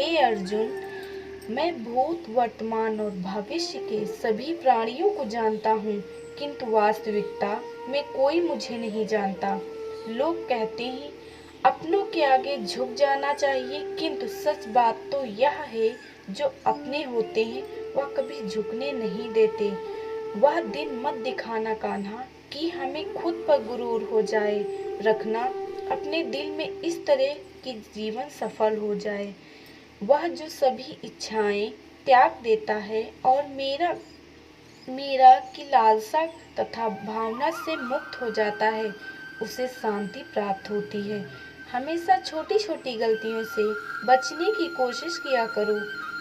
हे अर्जुन, मैं भूत, वर्तमान और भविष्य के सभी प्राणियों को जानता हूँ, किंतु वास्तविकता में कोई मुझे नहीं जानता। लोग कहते हैं अपनों के आगे झुक जाना चाहिए, किंतु सच बात तो यह है जो अपने होते हैं वह कभी झुकने नहीं देते। वह दिन मत दिखाना कान्हा कि हमें खुद पर गुरूर हो जाए। रखना अपने दिल में इस तरह कि जीवन सफल हो जाए। वह जो सभी इच्छाएं त्याग देता है और मेरा मेरा की लालसा तथा भावना से मुक्त हो जाता है, उसे शांति प्राप्त होती है। हमेशा छोटी छोटी गलतियों से बचने की कोशिश किया करो,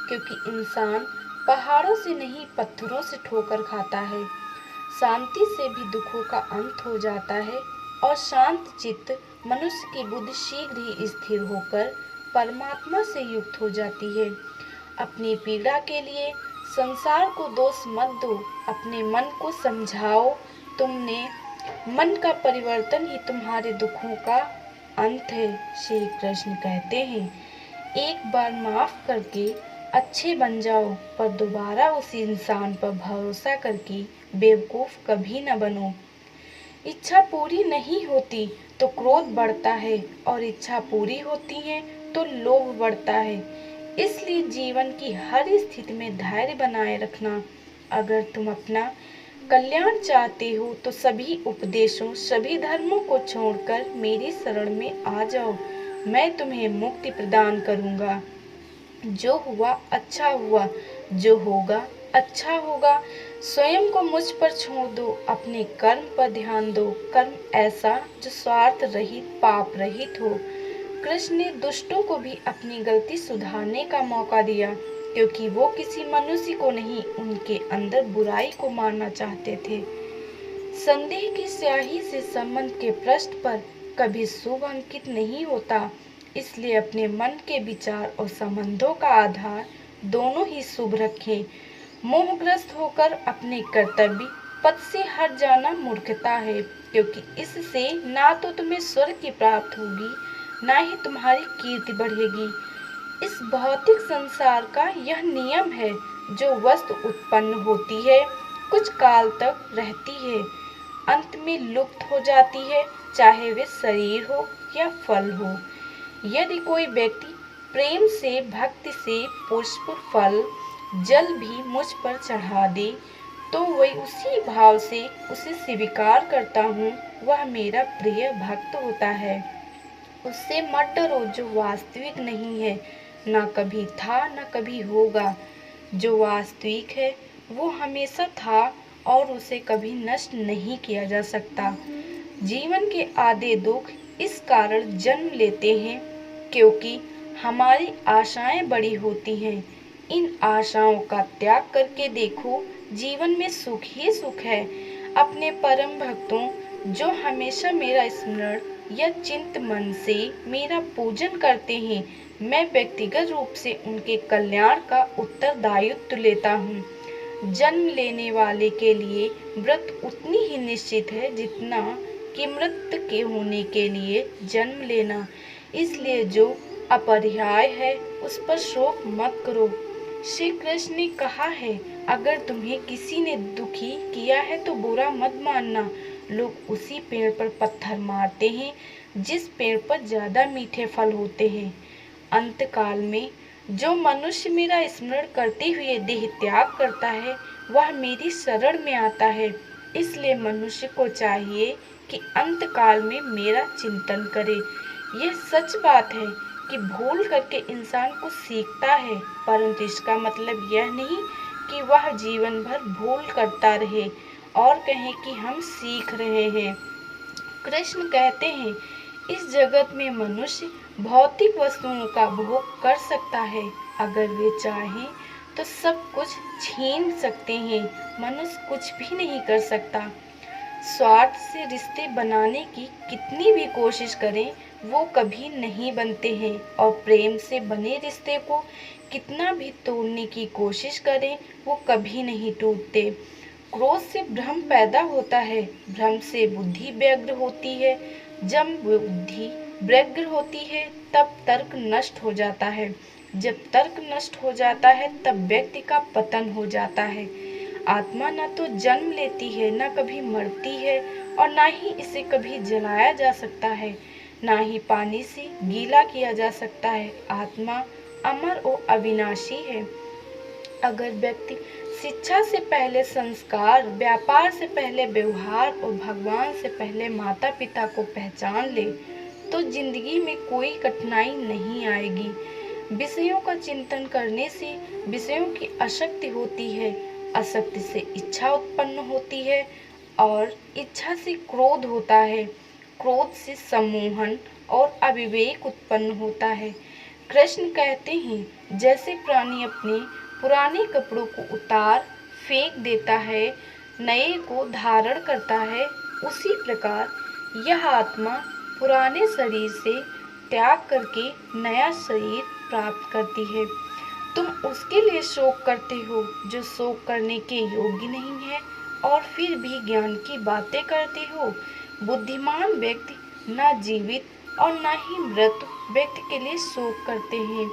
क्योंकि इंसान पहाड़ों से नहीं पत्थरों से ठोकर खाता है। शांति से भी दुखों का अंत हो जाता है और शांत चित्त मनुष्य की बुद्धि शीघ्र ही स्थिर होकर परमात्मा से युक्त हो जाती है। अपनी पीड़ा के लिए संसार को दोष मत दो, अपने मन को समझाओ। तुमने मन का परिवर्तन ही तुम्हारे दुखों का अंत है। श्री कृष्ण कहते हैं, एक बार माफ करके अच्छे बन जाओ, पर दोबारा उसी इंसान पर भरोसा करके बेवकूफ कभी न बनो। इच्छा पूरी नहीं होती तो क्रोध बढ़ता है और इच्छा पूरी होती है तो लोभ बढ़ता है। इसलिए जीवन की हर स्थिति में धैर्य बनाए रखना। अगर तुम अपना कल्याण चाहते हो तो सभी उपदेशों, सभी धर्मों को छोड़कर मेरी शरण में आ जाओ। मैं तुम्हें मुक्ति प्रदान करूंगा। जो हुआ अच्छा हुआ, जो होगा अच्छा होगा। स्वयं को मुझ पर छोड़ दो, अपने कर्म पर ध्यान दो। कर्म ऐसा जो स्वार्थ रहित, पाप रहित हो। कृष्ण ने दुष्टों को भी अपनी गलती सुधारने का मौका दिया, क्योंकि वो किसी मनुष्य को नहीं, उनके अंदर बुराई को मारना चाहते थे। संदेह की स्याही से संबंध के पृष्ठ पर कभी शुभ अंकित नहीं होता। इसलिए अपने मन के विचार और संबंधों का आधार दोनों ही शुभ रखें। मोहग्रस्त होकर अपने कर्तव्य पथ से हट जाना मूर्खता है, क्योंकि इससे ना तो तुम्हें स्वर्ग की प्राप्त होगी, ना ही तुम्हारी कीर्ति बढ़ेगी। इस भौतिक संसार का यह नियम है, जो वस्तु उत्पन्न होती है, कुछ काल तक रहती है, अंत में लुप्त हो जाती है, चाहे वे शरीर हो या फल हो। यदि कोई व्यक्ति प्रेम से, भक्ति से पुष्प, फल, जल भी मुझ पर चढ़ा दे, तो वही उसी भाव से उसे स्वीकार करता हूँ, वह मेरा प्रिय भक्त होता है। उससे मत डरो जो वास्तविक नहीं है, ना कभी था ना कभी होगा। जो वास्तविक है वो हमेशा था और उसे कभी नष्ट नहीं किया जा सकता। जीवन के आधे दुख इस कारण जन्म लेते हैं क्योंकि हमारी आशाएं बड़ी होती हैं। इन आशाओं का त्याग करके देखो, जीवन में सुख ही सुख है। अपने परम भक्तों जो हमेशा मेरा स्मरण या चिंत मन से मेरा पूजन करते हैं, मैं व्यक्तिगत रूप से उनके कल्याण का उत्तरदायित्व लेता हूँ। जन्म लेने वाले के लिए व्रत उतनी ही निश्चित है जितना कि मृत के होने के लिए जन्म लेना। इसलिए जो अपरिहार्य है उस पर शोक मत करो। श्री कृष्ण ने कहा है, अगर तुम्हें किसी ने दुखी किया है तो बुरा मत मानना। लोग उसी पेड़ पर पत्थर मारते हैं जिस पेड़ पर ज्यादा मीठे फल होते हैं। अंतकाल में जो मनुष्य मेरा स्मरण करते हुए देह त्याग करता है, वह मेरी शरण में आता है। इसलिए मनुष्य को चाहिए कि अंतकाल में मेरा चिंतन करे। यह सच बात है कि भूल करके इंसान कुछ सीखता है, परंतु इसका मतलब यह नहीं कि वह जीवन भर भूल करता रहे और कहे कि हम सीख रहे हैं। कृष्ण कहते हैं, इस जगत में मनुष्य भौतिक वस्तुओं का भोग कर सकता है, अगर वे चाहें तो सब कुछ छीन सकते हैं, मनुष्य कुछ भी नहीं कर सकता। स्वार्थ से रिश्ते बनाने की कितनी भी कोशिश करें, वो कभी नहीं बनते हैं, और प्रेम से बने रिश्ते को कितना भी तोड़ने की कोशिश करें, वो कभी नहीं टूटते। क्रोध से भ्रम पैदा होता है, भ्रम से बुद्धि व्यग्र होती है, जब बुद्धि व्यग्र होती है तब तर्क नष्ट हो जाता है। जब तर्क नष्ट हो जाता है तब व्यक्ति का पतन हो जाता है। आत्मा न तो जन्म लेती है, न कभी मरती है, और न ही इसे कभी जलाया जा सकता है, न ही पानी से गीला किया जा सकता है। आत्मा अमर और अविनाशी है। अगर व्यक्ति शिक्षा से पहले संस्कार, व्यापार से पहले व्यवहार और भगवान से पहले माता पिता को पहचान ले तो जिंदगी में कोई कठिनाई नहीं आएगी। विषयों का चिंतन करने से विषयों की आसक्ति होती है, आसक्ति से इच्छा उत्पन्न होती है और इच्छा से क्रोध होता है, क्रोध से सम्मोहन और अविवेक उत्पन्न होता है। कृष्ण कहते हैं, जैसे प्राणी अपने पुराने कपड़ों को उतार फेंक देता है, नए को धारण करता है, उसी प्रकार यह आत्मा पुराने शरीर से त्याग करके नया शरीर प्राप्त करती है। तुम उसके लिए शोक करते हो जो शोक करने के योग्य नहीं है और फिर भी ज्ञान की बातें करते हो। बुद्धिमान व्यक्ति न जीवित और न ही मृत व्यक्ति के लिए शोक करते हैं।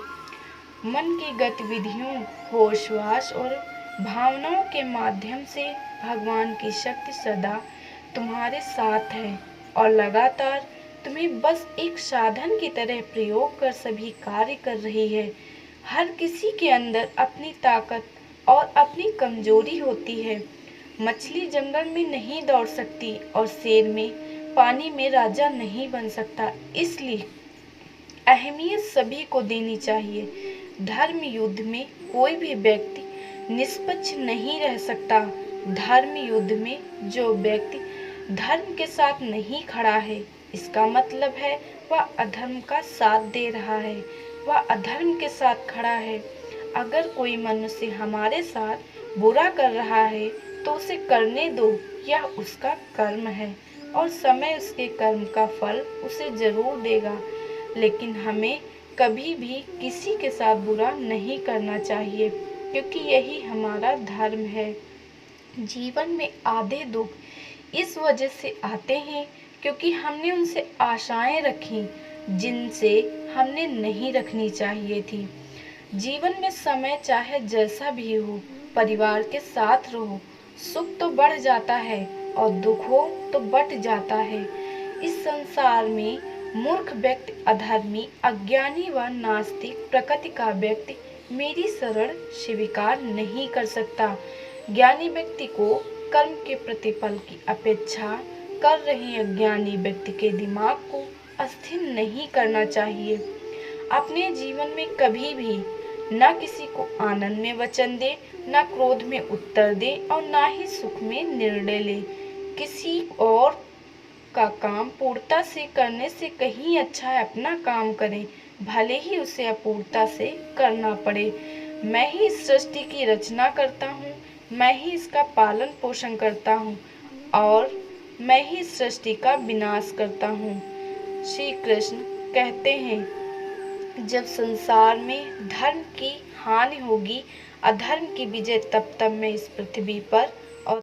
मन की गतिविधियों, होश और भावनाओं के माध्यम से भगवान की शक्ति सदा तुम्हारे साथ है और लगातार तुम्हें बस एक साधन की तरह प्रयोग कर सभी कार्य कर रही है। हर किसी के अंदर अपनी ताकत और अपनी कमजोरी होती है। मछली जंगल में नहीं दौड़ सकती और शेर में पानी में राजा नहीं बन सकता। इसलिए अहमियत सभी को देनी चाहिए। धर्म युद्ध में कोई भी व्यक्ति निष्पक्ष नहीं रह सकता। धर्म युद्ध में जो व्यक्ति धर्म के साथ नहीं खड़ा है, इसका मतलब है वह अधर्म का साथ दे रहा है, वह अधर्म के साथ खड़ा है। अगर कोई मनुष्य हमारे साथ बुरा कर रहा है तो उसे करने दो, यह उसका कर्म है और समय उसके कर्म का फल उसे जरूर देगा। लेकिन हमें कभी भी किसी के साथ बुरा नहीं करना चाहिए, क्योंकि यही हमारा धर्म है। जीवन में आधे दुख इस वजह से आते हैं क्योंकि हमने उनसे आशाएं रखी जिनसे हमने नहीं रखनी चाहिए थी। जीवन में समय चाहे जैसा भी हो, परिवार के साथ रहो, सुख तो बढ़ जाता है और दुख हो तो बट जाता है। इस संसार में मूर्ख व्यक्ति, अधर्मी, अज्ञानी व नास्तिक प्रकृति का व्यक्ति मेरी शरण स्वीकार नहीं कर सकता। ज्ञानी व्यक्ति को कर्म के प्रतिफल की अपेक्षा कर रहे अज्ञानी व्यक्ति के दिमाग को अस्थिर नहीं करना चाहिए। अपने जीवन में कभी भी न किसी को आनंद में वचन दे, न क्रोध में उत्तर दे और न ही सुख में निर्णय ले। किसी और का काम पूर्णता से करने से कहीं अच्छा है अपना काम करें, भले ही उसे अपूर्णता से करना पड़े। मैं ही इस सृष्टि की रचना करता हूँ, मैं ही इसका पालन पोषण करता हूँ और मैं ही इस सृष्टि का विनाश करता हूँ। श्री कृष्ण कहते हैं, जब संसार में धर्म की हानि होगी, अधर्म की विजय, तब मैं इस पृथ्वी पर